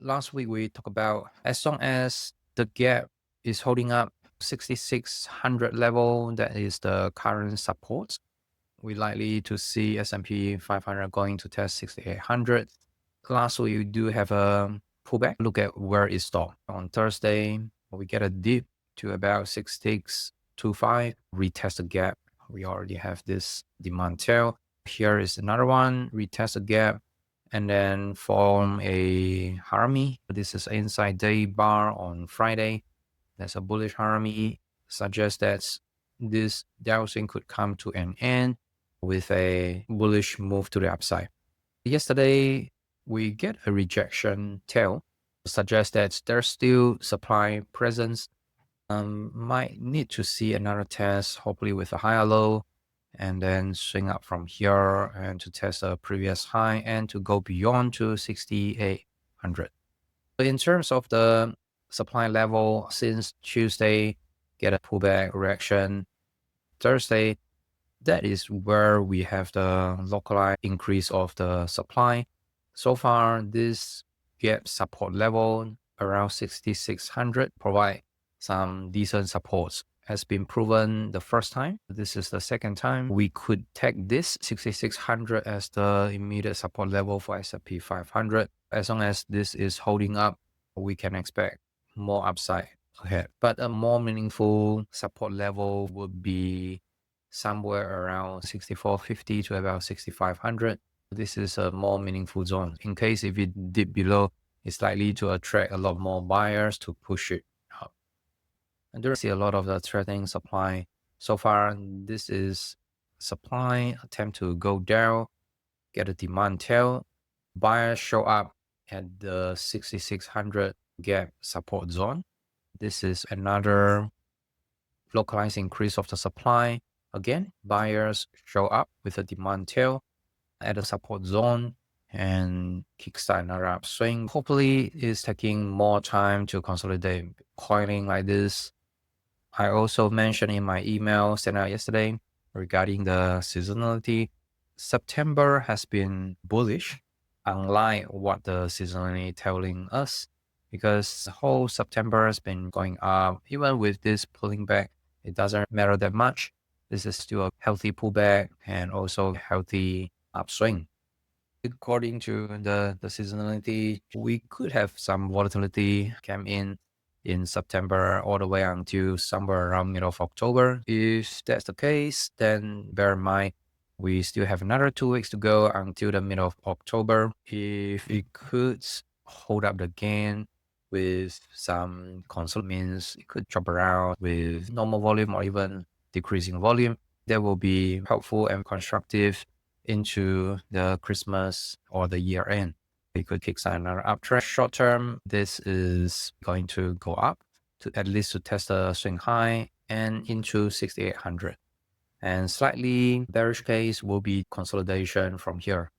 last week we talked about as long as the gap is holding up 6600 level, that is the current support. We're likely to see S&P 500 going to test 6800. Last week we do have a pullback. Look at where it stopped. On Thursday, we get a dip to about 6625, retest the gap. We already have this demand tail. Here is another one, retest the gap, and then form a harami. This is inside day bar on Friday. That's a bullish harami. Suggests that this downswing could come to an end with a bullish move to the upside. Yesterday, we get a rejection tail, suggests that there's still supply presence. Might need to see another test, hopefully with a higher low, and then swing up from here and to test a previous high and to go beyond to 6800. In terms of the supply level, since Tuesday, get a pullback reaction. Thursday, that is where we have the localized increase of the supply. So far, this gap support level around 6600 provide some decent supports. Has been proven the first time. This is the second time. We could take this 6600 as the immediate support level for S&P 500. As long as this is holding up, we can expect more upside ahead. But a more meaningful support level would be somewhere around 6450 to about 6500. This is a more meaningful zone. In case if it dip below, it's likely to attract a lot more buyers to push it up. And there see a lot of the threatening supply. So far, this is supply attempt to go down, get a demand tail. Buyers show up at the 6600 gap support zone. This is another localized increase of the supply. Again, buyers show up with a demand tail at the support zone and kickstart another upswing. Hopefully, it's taking more time to consolidate. Coiling like this. I also mentioned in my email sent out yesterday regarding the seasonality. September has been bullish, unlike what the seasonality telling us, because the whole September has been going up. Even with this pulling back, it doesn't matter that much. This is still a healthy pullback and also healthy upswing. According to the seasonality, we could have some volatility come in September all the way until somewhere around middle of October. If that's the case, then bear in mind, we still have another 2 weeks to go until the middle of October. If it could hold up the gain with some console, means it could drop around with normal volume or even decreasing volume. That will be helpful and constructive into the Christmas or the year end. We could kickstart another uptrend. Short term, this is going to go up to at least to test the swing high and into 6800. And slightly bearish case will be consolidation from here.